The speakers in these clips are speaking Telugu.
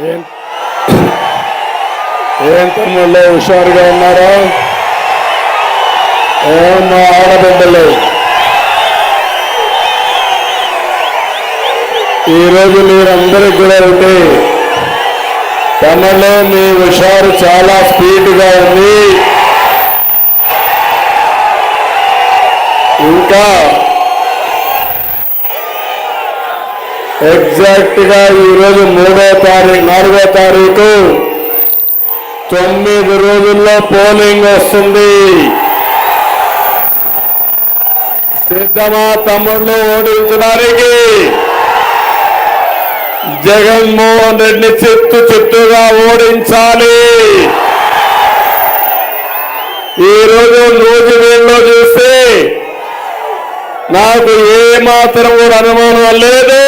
ఏం తమ్ముళ్ళు హుషారుగా ఉన్నారా? మా ఆడబిడ్డలు ఈరోజు మీరందరికీ కూడా ఉంటే తమలో మీ హుషారు చాలా స్పీడ్గా ఉంది. ఇంకా ఎగ్జాక్ట్ గా ఈరోజు 4వ తారీఖు 9 రోజుల్లో పోలింగ్ వస్తుంది. సిద్ధమా తమ్ముళ్ళు ఓడించడానికి? జగన్మోహన్ రెడ్డిని చిత్తుగా ఓడించాలి. ఈరోజు నూజివీడులో చూస్తే నాకు ఏమాత్రం కూడా అనుమానం లేదు.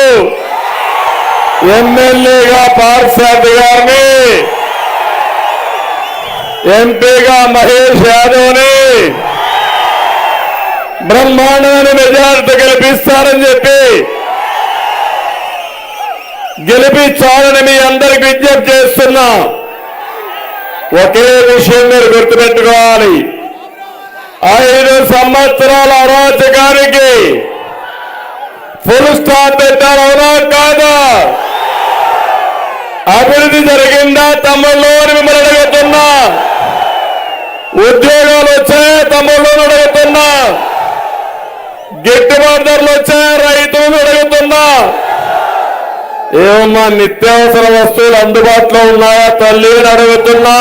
ఎమ్మెల్యేగా పార్సార్థి గారిని, ఎంపీగా మహేష్ యాదవ్ని బ్రహ్మాండమైన మెజారిటీ గెలిపిస్తారని చెప్పి గెలిపించాలని మీ అందరికి విజ్ఞప్తి చేస్తున్నా. ఒకే విషయం మీరు గుర్తుపెట్టుకోవాలి. 5 సంవత్సరాల అరాచకానికి ఫుల్ స్టాప్ పెట్టారు, అవునా కాదా? అభివృద్ధి జరిగిందా తమ్ముళ్ళు అని మిమ్మల్ని అడుగుతున్నా. ఉద్యోగాలు వచ్చాయా తమ్ముళ్ళు అడుగుతున్నా. గిట్టుబాటు ధరలు వచ్చాయా రైతులను అడుగుతున్నా. ఏమన్నా నిత్యావసర వస్తువులు అందుబాటులో ఉన్నాయా తల్లి అని అడుగుతున్నా.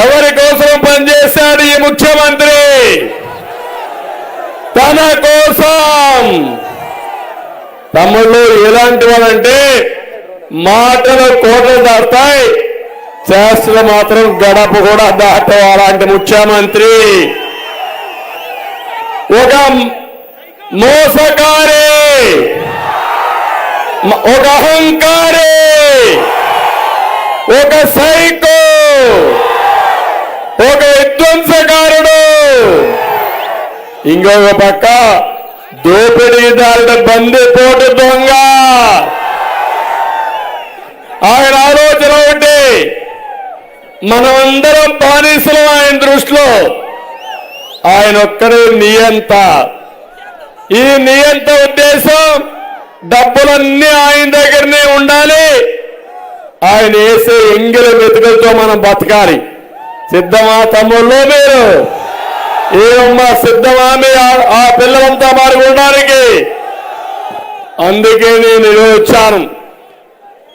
ఎవరి కోసం పనిచేశాడు ఈ ముఖ్యమంత్రి? తన కోసం. తమ్ముళ్ళు ఎలాంటి వాళ్ళంటే మాటలు కోటలు దాటుతాయి, చేష్టలు మాత్రం గడప కూడా దాటవు. అలాంటి ముఖ్యమంత్రి ఒక మోసకారి, ఒక అహంకారి, ఒక సైకో, ఒక విధ్వంసకారుడు. ఇంకొక పక్క దోపిడీదారుడు, బందిపోటు దొంగ. ఆయన ఆలోచన ఒకటి, మనమందరం బానిసలు ఆయన దృష్టిలో. ఆయన ఒక్కడే నియంత. ఈ నియంత ఉద్దేశం డబ్బులన్నీ ఆయన దగ్గరనే ఉండాలి. ఆయన వేసే ఎంగిలి మెతుకులతో మనం బతకాలి. సిద్ధమా తమ్ముళ్ళు మీరు? ఏమమ్మా సిద్ధమా మీ ఆ పిల్లలంతా మారుకోవడానికి? అందుకే నేను వచ్చాను.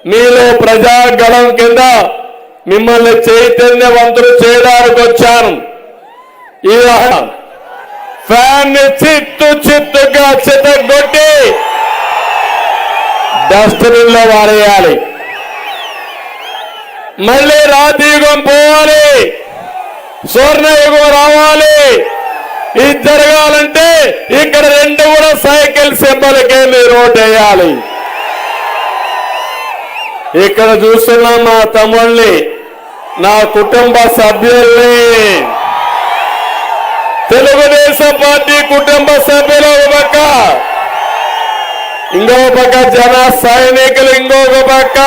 మీలో ప్రజాగళం కింద మిమ్మల్ని చైతన్యవంతులు చేయడానికి వచ్చాను. ఈ ఫ్యాన్ ని చిత్తుగా చితగొట్టి డస్ట్బిన్ లో వారేయాలి. మళ్ళీ రాతియుగం పోవాలి, స్వర్ణయుగం రావాలి. ఇది జరగాలంటే ఇక్కడ 2 కూడా సైకిల్ సింబల్కే మీరు ఓటేయాలి. ఇక్కడ చూస్తున్నా మా తమ్ముళ్ళని, నా కుటుంబ సభ్యుల్ని, తెలుగుదేశం పార్టీ కుటుంబ సభ్యులు ఒక పక్క, ఇంకొక పక్క జన సైనికులు, ఇంకొక పక్క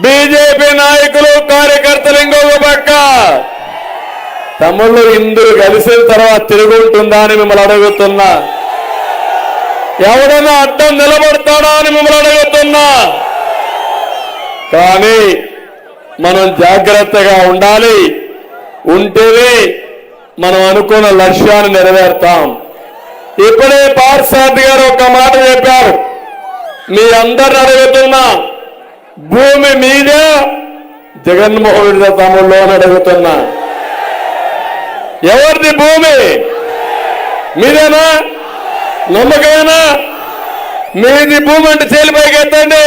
బీజేపీ నాయకులు కార్యకర్తలు, ఇంకొక పక్క. తమ్ముళ్ళు ఇందులో కలిసిన తర్వాత తిరుగుంటుందా అని మిమ్మల్ని అడుగుతున్నా. ఎవడన్నా అడ్డం నిలబడతాడా అని మిమ్మల్ని అడుగుతున్నా. కానీ మనం జాగ్రత్తగా ఉండాలి. ఉంటేనే మనం అనుకున్న లక్ష్యాన్ని నెరవేర్తాం. ఇప్పుడే పార్సార్థి గారు ఒక మాట చెప్పారు. మీ అందరిని అడుగుతున్నా, భూమి మీదే జగన్మోహన్ రెడ్డి తమ్ముళ్ళు అని అడుగుతున్నా. ఎవరిది భూమి? మీదేనా? నమ్మకమేనా? మీది భూమి అంటే చేలిపైకి ఎత్తండి.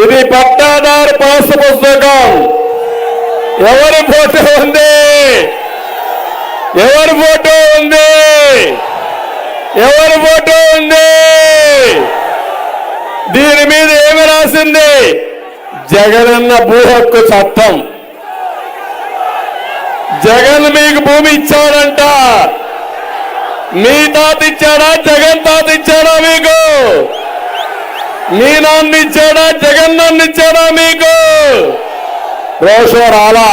ఇది పట్టాదారు పాస్ పుస్తకం. ఎవరి ఫోటో ఉంది? ఎవరి ఫోటో ఉంది? ఎవరి ఫోటో ఉంది? దీని మీద ఏమి రాసింది? జగనన్న భూ హక్కు చట్టం. జగన్ మీకు భూమి ఇచ్చాడంట. మీ తాత ఇచ్చాడా జగన్ తాత ఇచ్చాడా మీకు? మీ నాన్న ఇచ్చాడా జగన్ నాన్న ఇచ్చాడా మీకు? రోషం రాలా,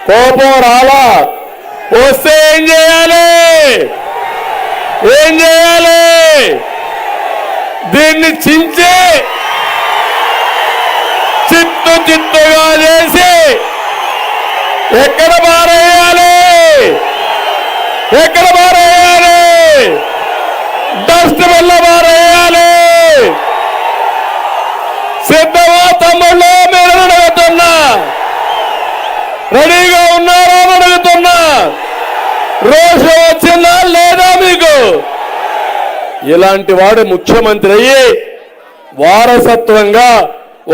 కోపం రాలా, వస్తే ఏం చేయాలి? ఏం చేయాలి? దీన్ని చించి చిత్తుగా చేసి ఎక్కడ పారేయాలి? ఎక్కడ పారేయాలి? డస్ట్ బిన్ పారేయాలి. సిద్ధమా తమ్ముళ్ళు? మీరు అడుగుతున్నా, రెడీగా ఉన్నారా అని అడుగుతున్నా. రోషం వచ్చిందా లేదా మీకు? ఇలాంటి వాడు ముఖ్యమంత్రి అయ్యి వారసత్వంగా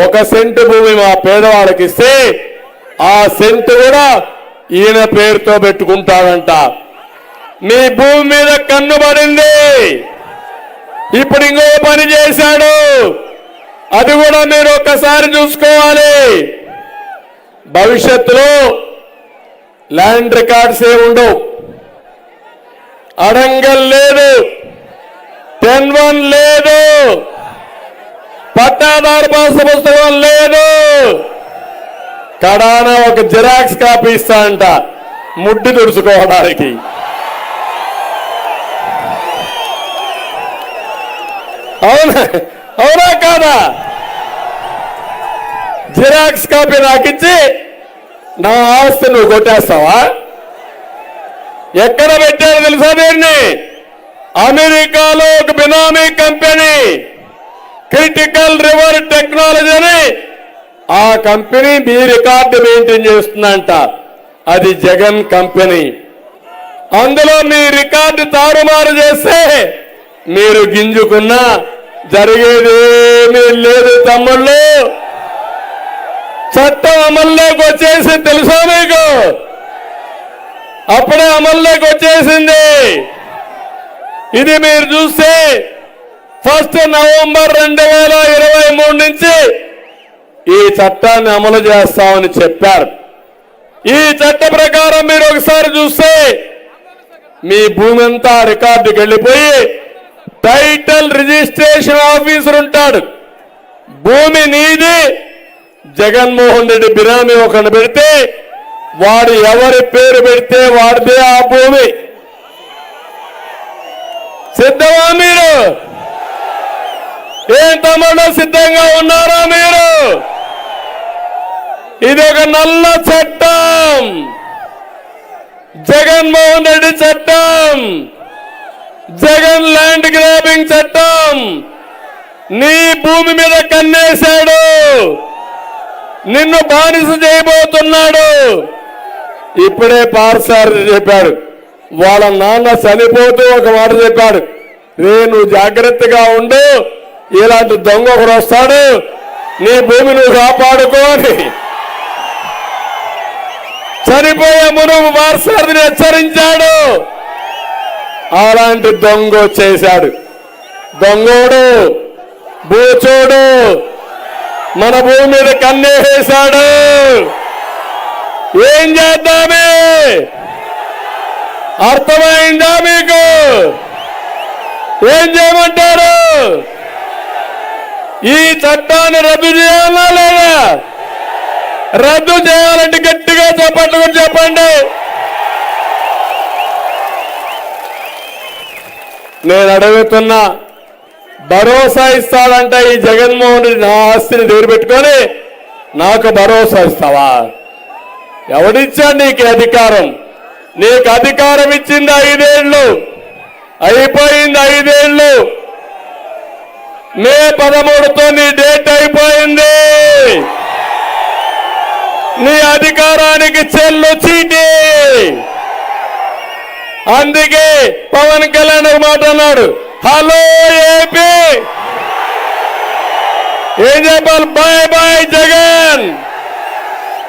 1 సెంటు భూమి మా పేదవాళ్ళకి ఇస్తే ఆ సెంటు కూడా ఈయన పేరుతో పెట్టుకుంటాడంట. మీ భూమి మీద కన్ను పడింది. ఇప్పుడు ఇంకో పని చేశాడు, అది కూడా మీరు ఒక్కసారి చూసుకోవాలి. భవిష్యత్తులో ల్యాండ్ రికార్డ్స్ ఏముండవు, అడంగల్ లేదు, 10-1 లేదు, పట్టాదారు పాస్ పుస్తకం లేదు. కడాన ఒక జిరాక్స్ కాపీ ఇస్తా అంట ముడ్డి తుడుచుకోవడానికి. అవునా అవునా కాదా? జిరాక్స్ కాపీ నాకిచ్చి నా ఆస్తి నువ్వు కొట్టేస్తావా? ఎక్కడ పెట్టారు తెలుసా దీన్ని? అమెరికాలో ఒక బినామీ కంపెనీ క్రిటికల్ రివర్ టెక్నాలజీ అని ఆ కంపెనీ మీ రికార్డు మెయింటైన్ చేస్తుందంట. అది జగన్ కంపెనీ. అందులో మీ రికార్డు తారుమారు చేస్తే మీరు గింజుకున్నా జరిగేదేమీ లేదు తమ్ముళ్ళు. చట్టం అమల్లోకి వచ్చేసి తెలుసా మీకు? అప్పుడే అమల్లోకి వచ్చేసింది. ఇది మీరు చూస్తే 1 నవంబర్ 2023 నుంచి ఈ చట్టాన్ని అమలు చేస్తామని చెప్పారు. ఈ చట్ట ప్రకారం మీరు ఒకసారి చూస్తే మీ భూమి అంతా రికార్డుకి వెళ్ళిపోయి టైటిల్ రిజిస్ట్రేషన్ ఆఫీసర్ ఉంటాడు. భూమి నీది, జగన్మోహన్ రెడ్డి బినామీ ఒకరిని పెడితే వాడు ఎవరి పేరు పెడితే వాడిదే ఆ భూమి. సిద్ధమా మీరు? ఏం తమ్ముళ్ళు సిద్ధంగా ఉన్నారా మీరు? ఇది ఒక నల్ల చట్టం, జగన్మోహన్ రెడ్డి చట్టం, జగన్ ల్యాండ్ గ్రాబింగ్ చట్టం. నీ భూమి మీద కన్నేశాడు, నిన్ను బానిస చేయబోతున్నాడు. ఇప్పుడే పార్సారి చెప్పాడు, వాళ్ళ నాన్న చనిపోతూ ఒక మాట చెప్పాడు, నువ్వు జాగ్రత్తగా ఉండు, ఇలాంటి దొంగ ఒకడు వస్తాడు, నీ భూమి నువ్వు కాపాడుకో అని చనిపోయే మునుపు పార్సారిని హెచ్చరించాడు. అలాంటి దొంగ వచ్చేశాడు. దొంగోడు, బూచోడు మన భూమి మీద కన్నేసాడు. ఏం చేద్దామే? అర్థమైందా మీకు? ఏం చేయమంటారు? ఈ చట్టాన్ని రద్దు చేయాలా లేదా? రద్దు చేయాలంటే గట్టిగా చెప్పండి, చెప్పండి. నేను అడుగుతున్నా, భరోసా ఇస్తాడంట ఈ జగన్మోహన్ రెడ్డి, నా ఆస్తిని దగ్గర పెట్టుకొని నాకు భరోసా ఇస్తావా? ఎవడిచ్చాడు నీకు అధికారం? నీకు అధికారం ఇచ్చింది 5 ఏళ్ళు, అయిపోయింది 5 ఏళ్ళు. మే 13తో నీ డేట్ అయిపోయింది. నీ అధికారానికి చెల్లు చీటి. అందుకే పవన్ కళ్యాణ్ ఒక మాట అన్నాడు, హలో ఏపీ. ఏం చెప్పాలి? Bye bye Jagan.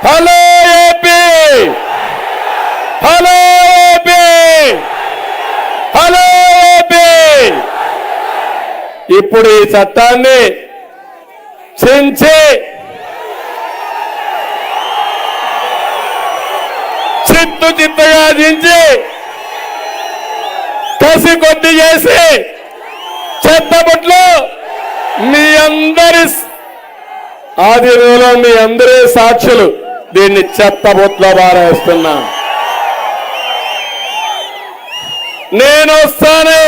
Hello AP, hello AP, hello AP. ఇప్పుడు ఈ చట్టాన్ని చించి చిత్తుగా దించి కసి కొద్ది చేసి చెత్తబుట్లో మీ అందరి ఆధీనంలో మీ అందరి సాక్షులు దీన్ని చెత్తబుట్లో బారేస్తున్నా. నేను వస్తానే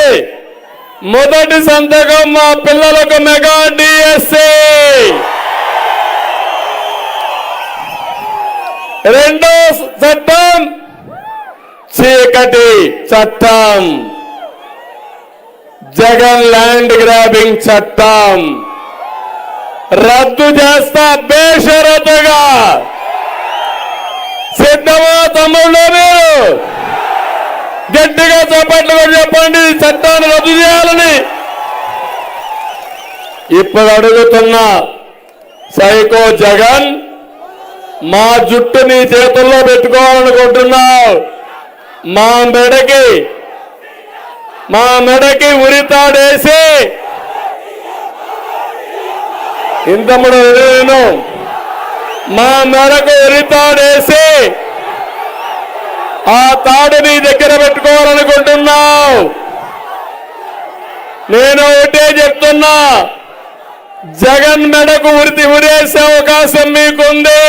మొదటి సంతకం మా పిల్లలకు మెగా డిఎస్సి, రెండో చట్టం చీకటి చట్టం, జగన్ ల్యాండ్ గ్రాబింగ్ చట్టం రద్దు చేస్తా బేషరతుగా. సిద్ధమా తమ్ముళ్ళు? మీరు గట్టిగా చప్పట్లు చెప్పండి, చట్టాన్ని రద్దు చేయాలని. ఇప్పుడు అడుగుతున్నా, సైకో జగన్, మా జుట్టు నీ చేతుల్లో పెట్టుకోవాలనుకుంటున్నావు. మా మెడకి ఉరితాడేసి ఇంతముడు నేను మా మెడకు ఉరితాడేసి ఆ తాడు నీ దగ్గర పెట్టుకోవాలనుకుంటున్నావు. నేను ఒకటే చెప్తున్నా, జగన్ మెడకు ఉరేసే అవకాశం మీకుంది.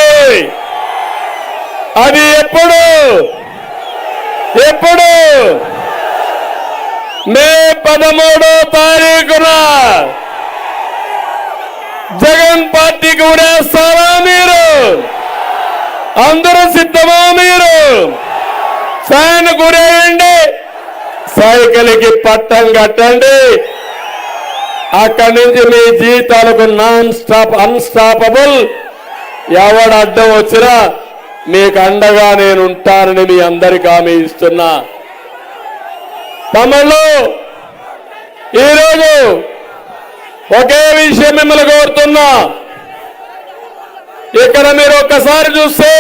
అది ఎప్పుడు మే 13వ తారీఖున జగన్ పార్టీకి ఉరేస్తారా మీరు? అందరూ సిద్ధమా? మీరు ఫ్యాన్ గురేయండి, సైకిల్కి పట్టం కట్టండి. అక్కడి నుంచి మీ జీవితాలకు నాన్ స్టాప్ అన్స్టాపబుల్. ఎవడు అడ్డం వచ్చినా మీకు అండగా నేను ఉంటానని మీ అందరికీ హామీ ఇస్తున్నా. తమలో ఈరోజు ఒకే విషయం మిమ్మల్ని కోరుతున్నా. ఇక్కడ మీరు ఒక్కసారి చూస్తే,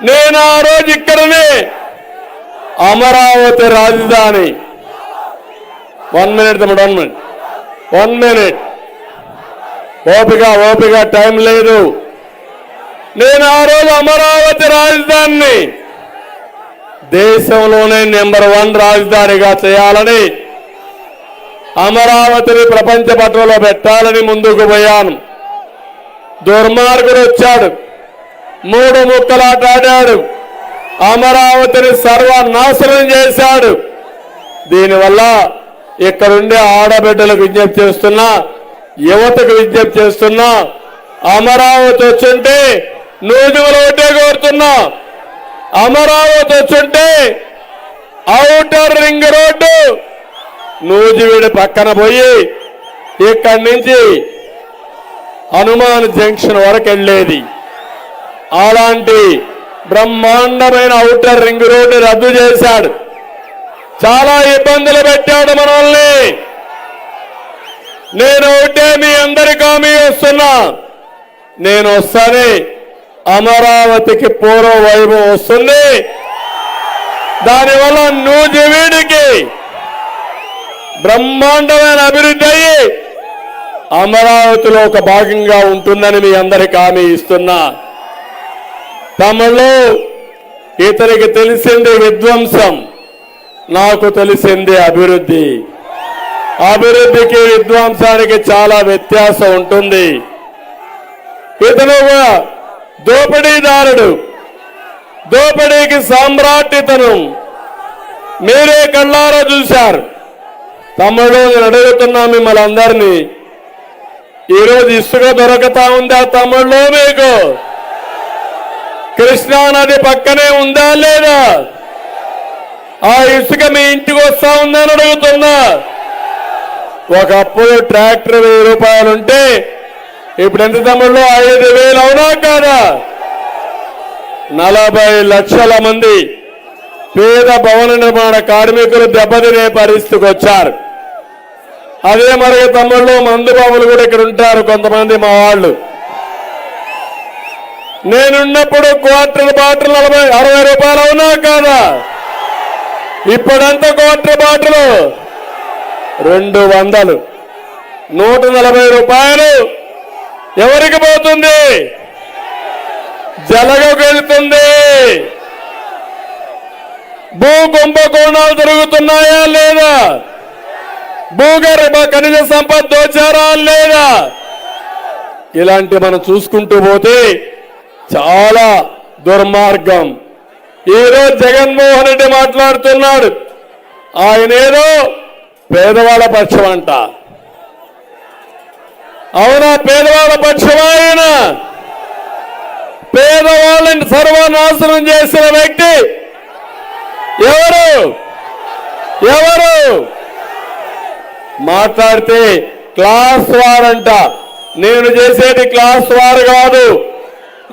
నేను ఆ రోజు ఇక్కడనే అమరావతి రాజధాని 1 మినిట్ తమ్ముడు 1 మినిట్ ఓపిక టైం లేదు. నేను ఆ రోజు అమరావతి రాజధానిని దేశంలోనే నెంబర్ 1 రాజధానిగా చేయాలని, అమరావతిని ప్రపంచ పటంలో పెట్టాలని ముందుకు పోయాను. దుర్మార్గుడు వచ్చాడు, 3 ముక్కలాట ఆడాడు, అమరావతిని సర్వనాశనం చేశాడు. దీనివల్ల ఇక్కడుండే ఆడబిడ్డలకు విజ్ఞప్తి చేస్తున్నా, యువతకు విజ్ఞప్తి చేస్తున్నా, అమరావతి వచ్చుంటే నూజివీడు ఒకటే కోరుతున్నా, అమరావతి వచ్చుంటే ఔటర్ రింగ్ రోడ్డు నూజివీడు పక్కన పోయి ఇక్కడి నుంచి హనుమాన్ జంక్షన్ వరకు వెళ్ళేది. అలాంటి బ్రహ్మాండమైన ఔటర్ రింగ్ రోడ్డు రద్దు చేశాడు. చాలా ఇబ్బందులు పెట్టాడు మనల్ని. నేను ఒకటే మీ అందరికీ హామీ వస్తున్నా, నేను వస్తానే అమరావతికి పూర్వ వైభవం వస్తుంది. దానివల్ల నూజివీడికి బ్రహ్మాండమైన అభివృద్ధి అయ్యి అమరావతిలో ఒక భాగంగా ఉంటుందని మీ అందరికీ హామీ ఇస్తున్నా. తమలో ఇతనికి తెలిసింది విధ్వంసం, నాకు తెలిసింది అభివృద్ధి. అభివృద్ధికి విధ్వంసానికి చాలా వ్యత్యాసం ఉంటుంది. ఇతను దోపిడీదారుడు, దోపిడీకి సామ్రాట్యతను మీరే కళ్ళారా చూశారు. తమ్ముడు, నేను అడుగుతున్నా మిమ్మల్ని అందరినీ, ఈరోజు ఇసుక దొరకతా ఉందా తమ్ముళ్ళు? మీకు కృష్ణా నది పక్కనే ఉందా లేదా? ఆ ఇసుక మీ ఇంటికి వస్తా ఉందని అడుగుతున్నా. ఒకప్పుడు ట్రాక్టర్ 1000 రూపాయలుంటే ఇప్పుడు ఎంత తమ్ముళ్ళు? 5000 అవునా కాదా? 40 లక్షల మంది పేద భవన నిర్మాణ కార్మికులు దెబ్బతినే పరిస్థితికి వచ్చారు. అదే మరి తమ్ముళ్ళు, మందు బాబులు కూడా ఇక్కడ ఉంటారు కొంతమంది మా వాళ్ళు. నేనున్నప్పుడు క్వార్టర్ బాటిల్ 60 రూపాయలు అవునా కాదా? ఇప్పుడంత క్వార్టర్ బాటిల్ 200, 140 రూపాయలు. ఎవరికి పోతుంది? జలగకు వెళ్తుంది. భూ కుంభకోణాలు జరుగుతున్నాయా లేదా? భూగర్భ ఖనిజ సంపద దోచారా లేదా? ఇలాంటి మనం చూసుకుంటూ పోతే చాలా దుర్మార్గం. ఈరోజు జగన్మోహన్ రెడ్డి మాట్లాడుతున్నాడు, ఆయనేదో పేదవాళ్ళ పక్షం అంట. అవునా? పేదవాళ్ళ పక్షం ఆయన. పేదవాళ్ళని సర్వనాశనం చేసిన వ్యక్తి ఎవరు? మాట్లాడితే క్లాస్ వార్ అంట. నేను చేసేది క్లాస్ వార్ కాదు,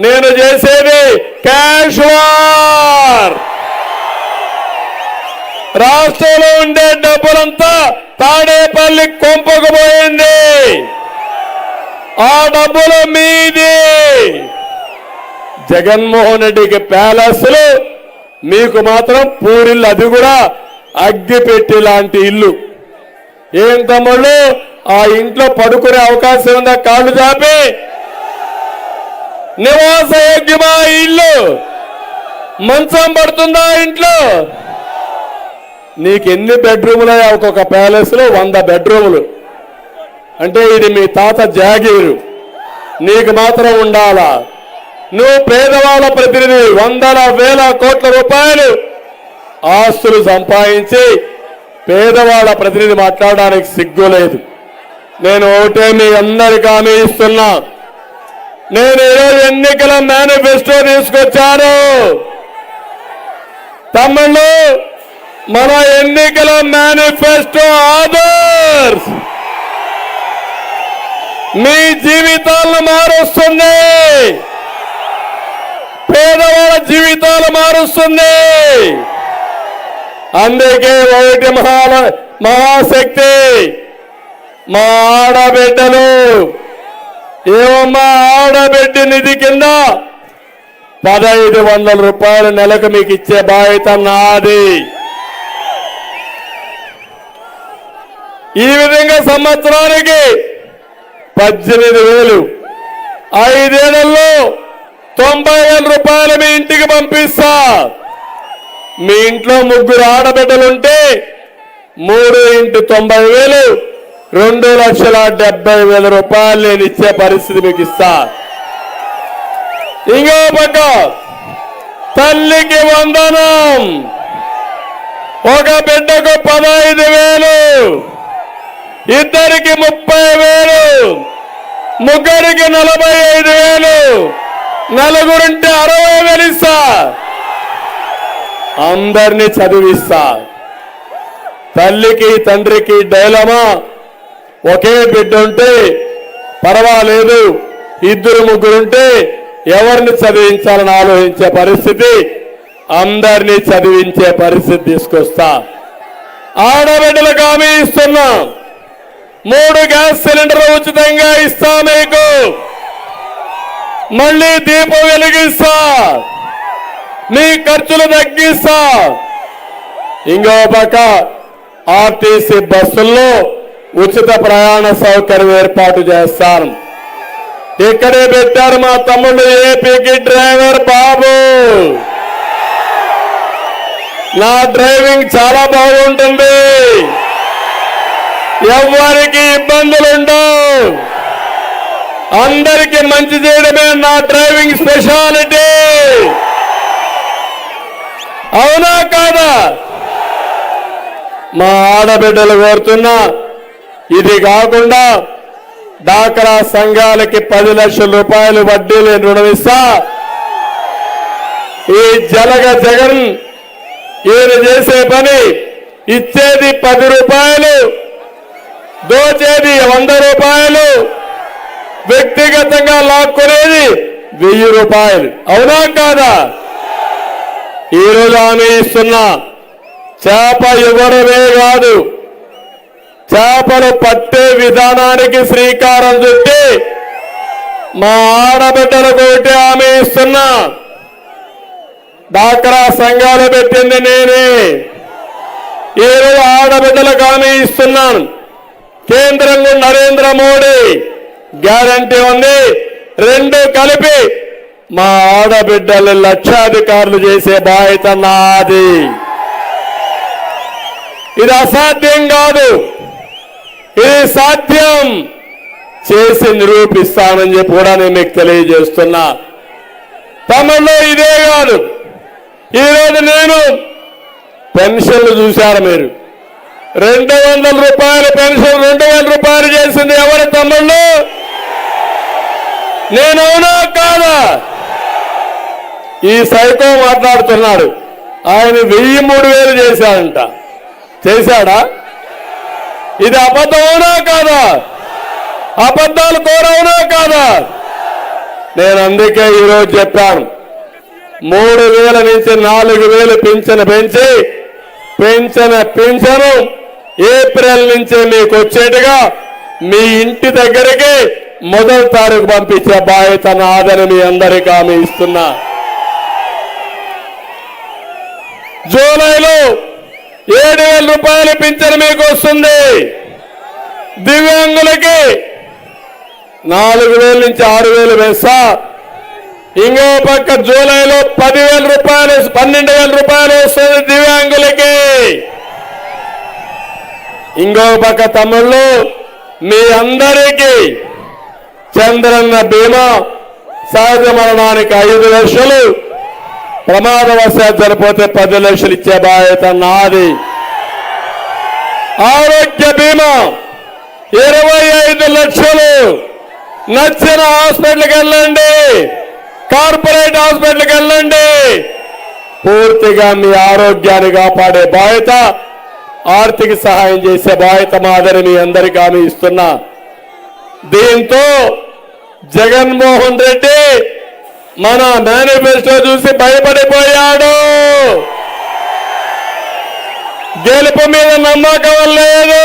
నేను చేసేది క్యాష్ వార్. రాష్ట్రంలో ఉండే డబ్బులంతా తాడేపల్లి కొంపకు పోయింది. ఆ డబ్బులు మీది. జగన్మోహన్ రెడ్డికి ప్యాలెస్లు, మీకు మాత్రం పూరిల్లు, అది కూడా అగ్గిపెట్టి లాంటి ఇల్లు. ఏం తమ్ముళ్ళు, ఆ ఇంట్లో పడుకునే అవకాశం ఉందా? కాళ్ళు చాపి నివాసయోగ్యమా ఇల్లు? మంచం పడుతుందా ఇంట్లో? నీకు ఎన్ని బెడ్రూములు? ఒక్కొక్క ప్యాలెస్ లో 100 బెడ్రూములు. అంటే ఇది మీ తాత జాగీరు, నీకు మాత్రం ఉండాలా? నువ్వు పేదవాళ్ళ ప్రతినిధి, వందల వేల కోట్ల రూపాయలు ఆస్తులు సంపాదించి పేదవాళ్ళ ప్రతినిధి మాట్లాడడానికి సిగ్గు లేదు. నేను ఒకటే మీ అందరికీ హామీ ఇస్తున్నా, నేను ఈరోజు ఎన్నికల మేనిఫెస్టో తీసుకొచ్చాను. తమ్ముళ్ళు, మన ఎన్నికల మేనిఫెస్టో ఆదర్శ్ మీ జీవితాలను మారుస్తుంది, పేదవాళ్ళ జీవితాలు మారుస్తుంది. అందుకే ఒకటి మహాశక్తి, మా ఆడబిడ్డలు. ఏమమ్మా, ఆడబిడ్డ నిధి కింద 1500 రూపాయలు నెలకు మీకు ఇచ్చే బాధ్యత నాది. ఈ విధంగా సంవత్సరానికి 18,000, 5 ఏళ్లలో 90,000 రూపాయలు మీ ఇంటికి పంపిస్తా. మీ ఇంట్లో 3 ఆడబిడ్డలుంటే 3 × 90,000, 2,70,000 రూపాయలు నేను ఇచ్చే పరిస్థితి మీకు ఇస్తా. ఇంకో పక్క తల్లికి వందనం, ఒక బిడ్డకు 15,000, ఇద్దరికి 30,000, ముగ్గురికి 45,000, నలుగురుంటే 60,000 ఇస్తా. అందరినీ చదివిస్తా. తల్లికి తండ్రికి డైలమా, ఒకే బిడ్డ ఉంటే పర్వాలేదు, 2 ముగ్గురుంటే ఎవరిని చదివించాలని ఆలోచించే పరిస్థితి, అందరినీ చదివించే పరిస్థితి తీసుకొస్తా. ఆడబిడ్డలకు హామీ ఇస్తున్నా, 3 గ్యాస్ సిలిండర్లు ఉచితంగా ఇస్తా మీకు. మళ్ళీ దీపం వెలిగిస్తా, మీ ఖర్చులు తగ్గిస్తా. ఇంకో పక్క ఆర్టీసీ బస్సుల్లో ఉచిత ప్రయాణ సౌకర్యం ఏర్పాటు చేస్తాను. ఇక్కడే పెట్టారు మా తమ్ముడు ఏపీకి డ్రైవర్ బాబు. నా డ్రైవింగ్ చాలా బాగుంటుంది, ఎవరికి ఇబ్బందులు ఉండవు, అందరికీ మంచి చేయడమే నా డ్రైవింగ్ స్పెషాలిటీ. అవునా కాదా? మా ఆడబిడ్డలు కోరుతున్నా, ఇది కాకుండా డాక్రా సంఘాలకి 10 లక్షల రూపాయలు వడ్డీ లేని రుణం ఇస్తా. ఈ జగన్ ఈయన చేసే పని, ఇచ్చేది 10 రూపాయలు, దోచేది 100 రూపాయలు, వ్యక్తిగతంగా లాక్కునేది 1000 రూపాయలు. అవునా కాదా? ఈరోజు హామీ ఇస్తున్నా, చేప ఎవరమే కాదు, చేపలు పట్టే విధానానికి శ్రీకారం చుట్టి మా ఆడబిడ్డలకు ఒకటి హామీ ఇస్తున్నా, డాక్రా సంఘాలు పెట్టింది నేనే. ఈరోజు ఆడబిడ్డలకు హామీ ఇస్తున్నాను, కేంద్రంలో నరేంద్ర మోడీ గ్యారంటీ ఉంది, 2 కలిపి మా ఆడబిడ్డలు లక్షాధికారులు చేసే బాధ్యత నాది. ఇది అసాధ్యం కాదు, ఇది సాధ్యం చేసి నిరూపిస్తానని చెప్పి కూడా నేను మీకు తెలియజేస్తున్నా. తమలో ఇదే కాదు, ఈరోజు నేను పెన్షన్లు చూశారు మీరు. 200 రూపాయల పెన్షన్ 2000 రూపాయలు చేసింది ఎవరి తమ్ముళ్ళు? నేనవునా కాదా? ఈ సైకో మాట్లాడుతున్నాడు, ఆయన 1000-3000 చేశాడంట. చేశాడా? ఇది అబద్ధమవునా కాదా? అబద్ధాలు కోరవునా కాదా? నేను అందుకే ఈరోజు చెప్పాను, 3000 నుంచి 4000 పింఛను పెంచి పింఛను ఏప్రిల్ నుంచే మీకు వచ్చేట్టుగా మీ ఇంటి దగ్గరికి మొదటి తారీఖు పంపించే బాధ్యత నాదని మీ అందరికీ హామీ ఇస్తున్నా. జూలైలో 7,000 రూపాయల పింఛను మీకు వస్తుంది. దివ్యాంగులకి 4,000 నుంచి 6,000 వేస్తా. ఇంకో పక్క జూలైలో 10,000 రూపాయలు 12,000 రూపాయలు వస్తుంది దివ్యాంగులకి. ఇంకో పక్క తమ్ముళ్ళు మీ అందరికీ చంద్రన్న బీమా, సహజ మరణానికి 5 లక్షలు, ప్రమాదవశాత్తు చనిపోతే 10 లక్షలు ఇచ్చే బాధ్యత నాది. ఆరోగ్య బీమా 25 లక్షలు. నచ్చిన హాస్పిటల్కి వెళ్ళండి, కార్పొరేట్ హాస్పిటల్కి వెళ్ళండి, పూర్తిగా మీ ఆరోగ్యాన్ని కాపాడే బాధ్యత, ఆర్థిక సహాయం చేసే బాధ్యత మాదని మీ అందరికీ హామీ ఇస్తున్నా. దీంతో జగన్మోహన్ రెడ్డి మన మేనిఫెస్టో చూసి భయపడిపోయాడు. గెలుపు మీద నమ్మకం లేదు,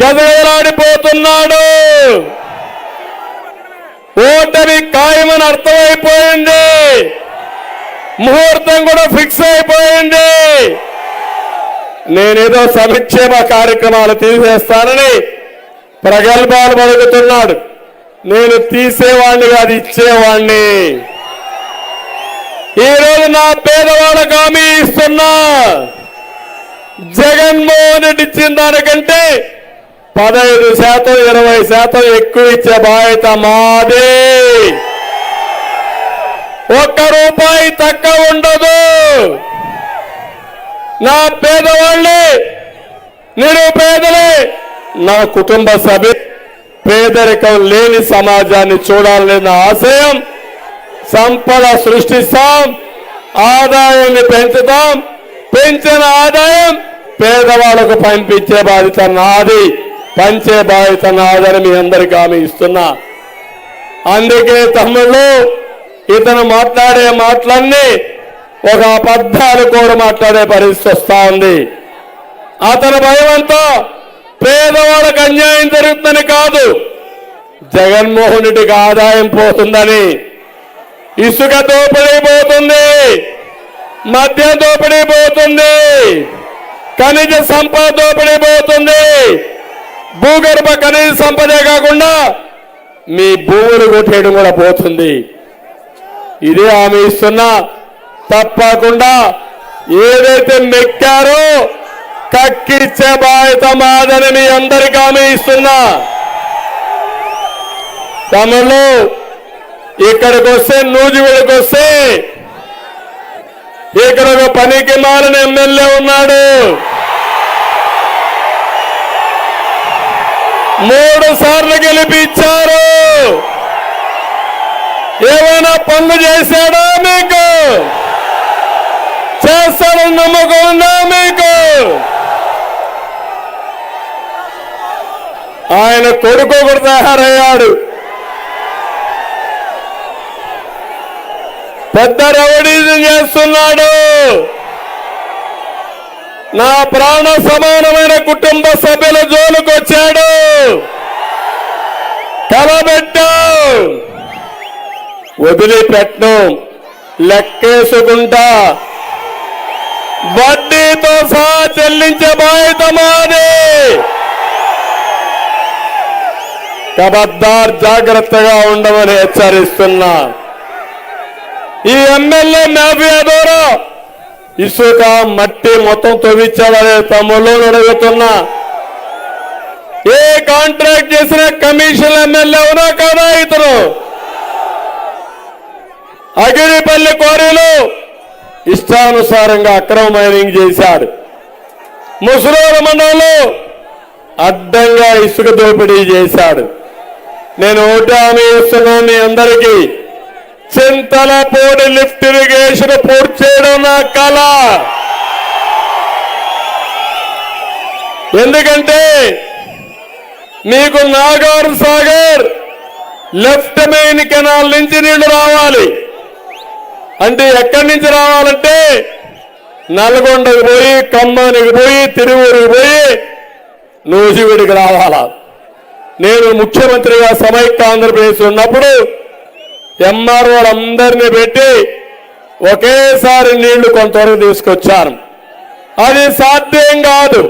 గదగదలాడిపోతున్నాడు. ఓటమి ఖాయమని అర్థమైపోయింది, ముహూర్తం కూడా ఫిక్స్ అయిపోయింది. నేనేదో సంక్షేమ కార్యక్రమాలు తీసేస్తానని ప్రగల్భాలు పలుకుతున్నాడు. నేను తీసేవాణ్ణి కాదు, ఇచ్చేవాణ్ణి. ఈరోజు నా పేదవాళ్ళకు హామీ ఇస్తున్నా, జగన్మోహన్ రెడ్డి ఇచ్చిన దానికంటే 15% 20% ఎక్కువ ఇచ్చే బాధ్యత మాదే. ₹1 తక్కువ ఉండదు. నా పేదవాళ్ళే, నిరుపేదలే, నా కుటుంబ సభ్యులు పేదరికం లేని సమాజాన్ని చూడాలనే ఆశయం. సంపద సృష్టిస్తాం, ఆదాయాన్ని పెంచుతాం, పెంచిన ఆదాయం పేదవాళ్లకు పంపించే బాధ్యత నాది, పంచే బాధ్యత నాదని మీ అందరికీ హామీ ఇస్తున్నా. అందుకే తమ్ముళ్ళు, ఇతను మాట్లాడే మాటలన్నీ ఒక అబద్ధాలు కూడా మాట్లాడే పరిస్థితి వస్తా ఉంది. అతని భయమంతా పేదవాళ్ళకు అన్యాయం జరుగుతుందని కాదు, జగన్మోహన్ రెడ్డికి ఆదాయం పోతుందని. ఇసుక దోపిడీ పోతుంది, మద్య దోపిడీ పోతుంది, ఖనిజ సంపద దోపిడీ పోతుంది, భూగర్భ ఖనిజ సంపదే కాకుండా మీ భూములు కొట్టేయడం కూడా పోతుంది. ఇదే హామీ ఇస్తున్నా. తప్పకుండా ఏదైతే మెక్కారో కక్కిచ్చే బాధ్యత మాదని మీ అందరికీ హామీ ఇస్తున్నా. తమలో ఇక్కడికి వస్తే, నూజివీడికి వస్తే, ఇక్కడ ఒక పనికి మాలిన ఎమ్మెల్యే ఉన్నాడు. 3 సార్లు గెలిపించారు. ఏమైనా పనులు చేశాడా మీకు? చేస్తాడని నమ్మకం ఉందా మీకు? ఆయన కొడుకు కూడా తయారయ్యాడు, పెద్ద రౌడీజం చేస్తున్నాడు. నా ప్రాణ సమానమైన కుటుంబ సభ్యుల జోలికి వచ్చాడు. కలబెట్టా, వదిలిపెట్టను, లెక్కేసుకుంటా, వడ్డీతో సహా చెల్లించే బాధ్యత మాది. ఖబర్దార్, జాగ్రత్తగా ఉండమని హెచ్చరిస్తున్నా. ఈ ఎమ్మెల్యే మాఫియా ద్వారా ఇసుక మట్టి మొత్తం తవ్వించాలనే తమ్ముళ్ళు అడుగుతున్నా. ఏ కాంట్రాక్ట్ చేసిన కమిషన్ ఎమ్మెల్యే అవునా కాదా? ఇతను అగిరిపల్లి క్వారీలో ఇష్టానుసారంగా అక్రమ మైనింగ్ చేశాడు. ముసునూరు మండలంలో అడ్డంగా ఇసుక దోపిడీ చేశాడు. నేను ఒకటి హామీ ఇస్తున్నాను మీ అందరికీ, చింతలపూడి లిఫ్ట్ ఇరిగేషన్ పూర్తి చేయడం నా కల. ఎందుకంటే మీకు Nagar Sagar left main canal నుంచి నీళ్లు రావాలి అంటే ఎక్కడి నుంచి రావాలంటే నల్గొండకు పోయి, ఖమ్మానికి పోయి, తిరువూరుకు పోయి నూజివీడికి రావాలా. నేను ముఖ్యమంత్రిగా సమైక్య ఆంధ్రప్రదేశ్ ఉన్నప్పుడు ఎంఆర్ఓలందరినీ పెట్టి ఒకేసారి నీళ్లు కొంతవరకు తీసుకొచ్చాను. అది సాధ్యం కాదు.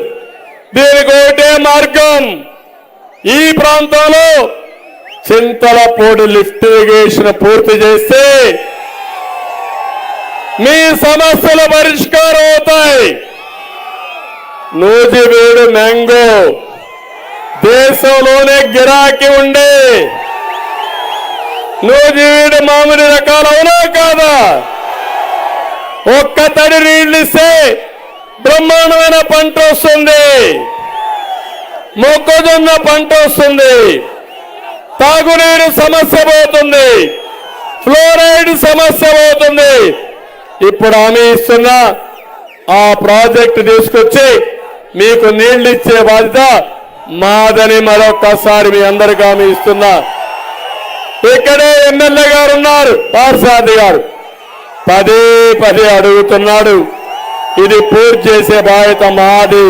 దీనికి ఒకటే మార్గం, ఈ ప్రాంతంలో చింతలపూడి లిఫ్ట్ ఇరిగేషన్ పూర్తి చేస్తే మీ సమస్యల పరిష్కారం అవుతాయి. నూజివీడు మ్యాంగో దేశంలోనే గిరాకీ ఉండే నూజివీడు మామిడి రకాలు అవునా కాదా? ఒక్క తడి నీళ్లు ఇస్తే బ్రహ్మాండమైన పంట వస్తుంది, మొక్కజొన్న పంట వస్తుంది, తాగునీరు సమస్య పోతుంది, ఫ్లోరైడ్ సమస్య పోతుంది. ఇప్పుడు హామీ ఇస్తున్నా, ఆ ప్రాజెక్టు తీసుకొచ్చి మీకు నీళ్లు ఇచ్చే బాధ్యత మాదని మరొక్కసారి మీ అందరికీ హామీ ఇస్తున్నా. ఇక్కడే ఎమ్మెల్యే గారు ఉన్నారు, పార్సాది గారు, పదే పదే అడుగుతున్నాడు, ఇది పూర్తి చేసే బాధ్యత మాది.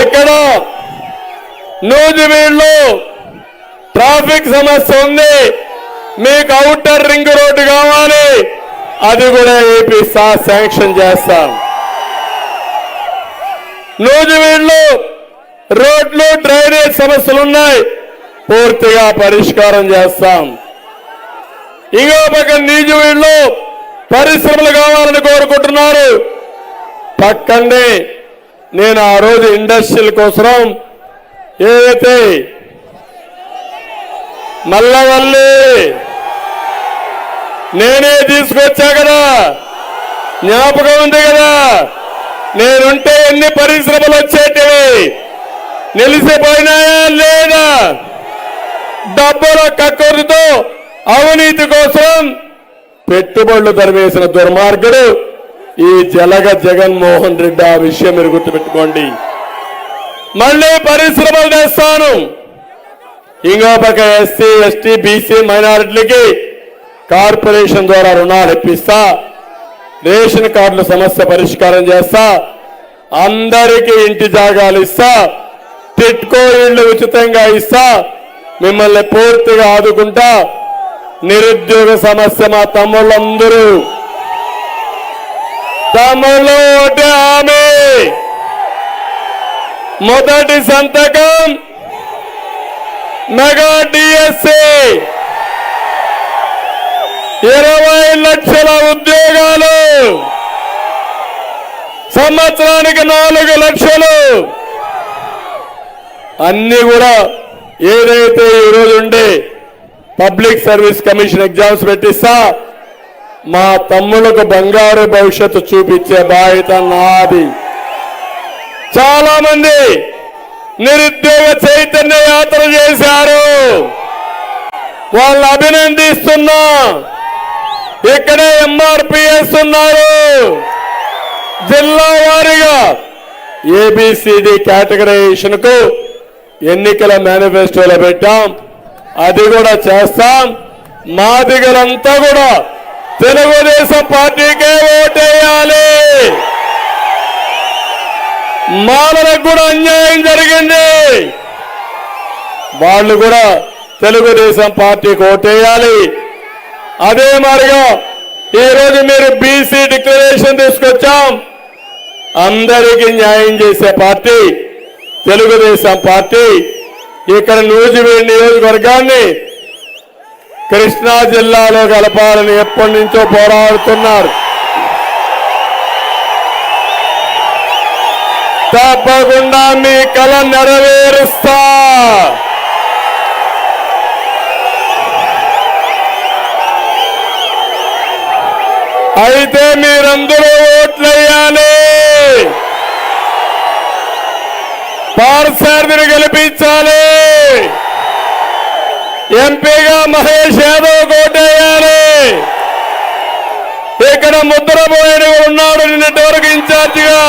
ఇక్కడ నూజివీడులో ట్రాఫిక్ సమస్య ఉంది, మీకు ఔటర్ రింగ్ రోడ్డు కావాలి, అది కూడా ఏపీ శాంక్షన్ చేస్తాం. నూజివీడులో రోడ్లు డ్రైనేజ్ సమస్యలు ఉన్నాయి, పూర్తిగా పరిష్కారం చేస్తాం. ఇంకో పక్క నూజివీడులో పరిశ్రమలు కావాలని కోరుకుంటున్నారు. పక్కనే నేను ఆ రోజు ఇండస్ట్రియల్ కోసం ఏదైతే మల్లవల్లి నేనే తీసుకొచ్చా కదా, జ్ఞాపకం ఉంది కదా, నేనుంటే ఎన్ని పరిశ్రమలు వచ్చేటివి, నిలిసిపోయినాయా లేదా? డబ్బుల కక్కుర్తితో అవినీతి కోసం పెట్టుబడులు తరివేసిన దుర్మార్గుడు ఈ జగన్మోహన్ రెడ్డి. ఆ విషయం మీరు గుర్తుపెట్టుకోండి. మళ్ళీ పరిశ్రమలు తెస్తాను. ఇంకో పక్క ఎస్సీ, ఎస్టీ, బీసీ మైనారిటీలకి కార్పొరేషన్ ద్వారా రుణాలు ఇప్పిస్తా, రేషన్ కార్డుల సమస్య పరిష్కారం చేస్తా, అందరికీ ఇంటి జాగాలు ఇస్తా, టిట్కో ఇళ్లు ఉచితంగా ఇస్తా, మిమ్మల్ని పూర్తిగా ఆదుకుంటా. నిరుద్యోగ సమస్య మా తమ్ముళ్ళందరూ ఒకటే హామీ, మొదటి సంతకం మెగా డిఎస్సి, 20 లక్షల ఉద్యోగాలు, సంవత్సరానికి 4 లక్షలు. అన్ని కూడా ఏదైతే ఈరోజు ఉండే పబ్లిక్ సర్వీస్ కమిషన్ ఎగ్జామ్స్ పెట్టిస్తా, మా తమ్ములకు బంగారు భవిష్యత్తు చూపించే బాధ్యత నాది. చాలా మంది నిరుద్యోగ చైతన్య యాత్ర చేశారు, వాళ్ళు అభినందిస్తున్నా. ఇక్కడే ఎంఆర్పిఎస్ ఉన్నారు, జిల్లా వారీగా ఏబిసిడి కేటగరైజేషన్ కు ఎన్నికల మేనిఫెస్టోలో పెట్టాం, అది కూడా చేస్తాం. మాదిగలంతా కూడా తెలుగుదేశం పార్టీకే ఓటేయాలి. మాలకు కూడా అన్యాయం జరిగింది, వాళ్ళు కూడా తెలుగుదేశం పార్టీకి ఓటేయాలి. అదే మాదిరిగా ఈరోజు మీరు బీసీ డిక్లరేషన్ తీసుకొచ్చాం, అందరికీ న్యాయం చేసే పార్టీ తెలుగుదేశం పార్టీ. ఇక్కడ నూజివీడు నియోజకవర్గాన్ని కృష్ణా జిల్లాలో కలపాలని ఎప్పటి నుంచో పోరాడుతున్నారు. తప్పకుండా మీ కల నెరవేరుస్తా. అయితే మీరందరూ ఓట్లేయాలి. పార్సార్థిని గెలిపించాలి. ఎంపీగా మహేష్ యాదవ్ కోటేయాలి. ఇక్కడ ముద్రబోయిన ఉన్నాడు నిన్నటి వరకు ఇన్ఛార్జిగా.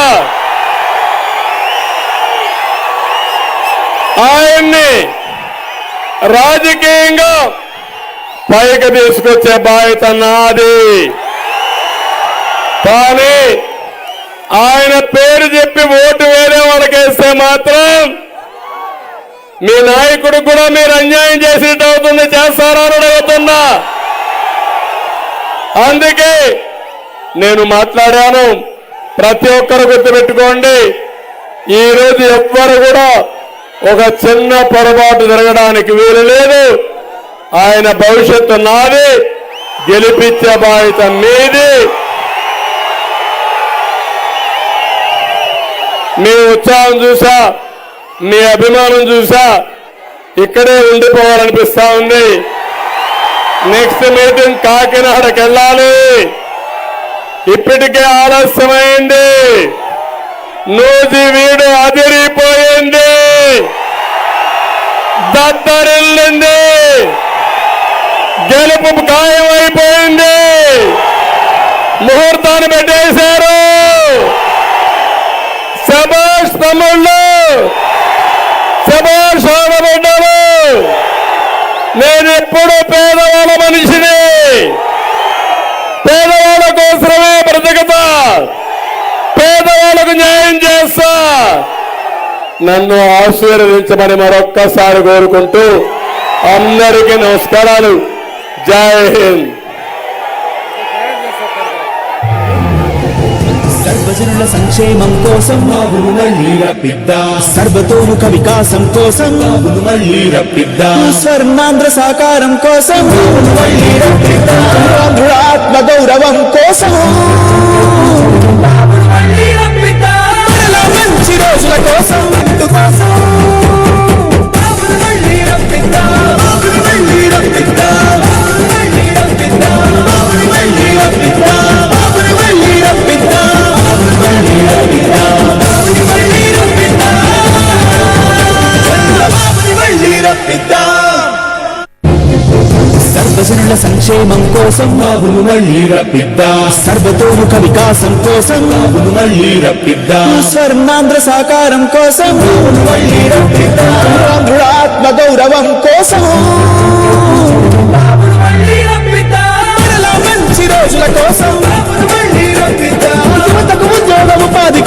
ఆయన్ని రాజకీయంగా పైకి తీసుకొచ్చే బాధ్యత నాది. కానీ ఆయన పేరు చెప్పి ఓటు వేరే వాళ్ళకి వేస్తే మాత్రం మీ నాయకుడు కూడా మీరు అన్యాయం చేసినట్టు అవుతుంది. చేస్తారా అని అడుగుతున్నా. అందుకే నేను మాట్లాడాను. ప్రతి ఒక్కరు గుర్తుపెట్టుకోండి, ఈరోజు ఎవ్వరు కూడా ఒక చిన్న పొరపాటు జరగడానికి వీలు లేదు. ఆయన భవిష్యత్తు నాది, గెలిపించే బాధ్యత మీది. మీ ఉత్సాహం చూసా, మీ అభిమానం చూసా ఇక్కడే ఉండిపోవాలనిపిస్తా ఉంది. నెక్స్ట్ మీటింగ్ కాకినాడకి వెళ్ళాలి. ఇప్పటికే ఆలస్యమైంది. నూజి వీడు అదిరిపోయింది, దద్దరిల్లింది, గెలుపు ఖాయమైపోయింది. ముహూర్తాన్ని పెట్టేశారు. శభాష్ తమ్ముళ్ళు, శభాష్ ఆడబిడ్డలు. నేను ఎప్పుడు పేదవాళ్ళ మనిషిని, పేదవాళ్ళ కోసమే బ్రతుకుతా, పేదవాళ్ళకు న్యాయం చేస్తా. నన్ను ఆశీర్వదించమని మరొక్కసారి కోరుకుంటూ అందరికీ నమస్కారాలు. జై హింద్. సర్వజనుల సంక్షేమం కోసం బాబును మళ్ళీ రప్పిద్దాం. సర్వతోముఖ వికాసం కోసం బాబును మళ్ళీ రప్పిద్దాం. స్వర్ణాంధ్ర సాకారం కోసం బాబును మళ్ళీ రప్పిద్దాం. ఆంధ్రుల ఆత్మ గౌరవం కోసం బాబును మళ్ళీ రప్పిద్దాం. మంచి రోజుల కోసం కోసం బాబును మళ్ళీ రప్పిద్దాం. బాబును మళ్ళీ రప్పిద్దాం. బాబును మళ్ళీ రప్పిద్దాం. బాబును మళ్ళీ రప్పిద్దాం. బాబును మళ్ళీ రప్పిద్దాం. సర్వజనుల సంక్షేమం కోసం బాబును మళ్ళీ రప్పిద్దాం. సర్వతోముఖ వికాసం కోసం బాబును మళ్ళీ రప్పిద్దాం. స్వర్ణాంధ్ర సాకారం కోసం బాబును మళ్ళీ రప్పిద్దాం. ఆంధ్రుల ఆత్మ గౌరవం కోసం బాబును మళ్ళీ రప్పిద్దాం.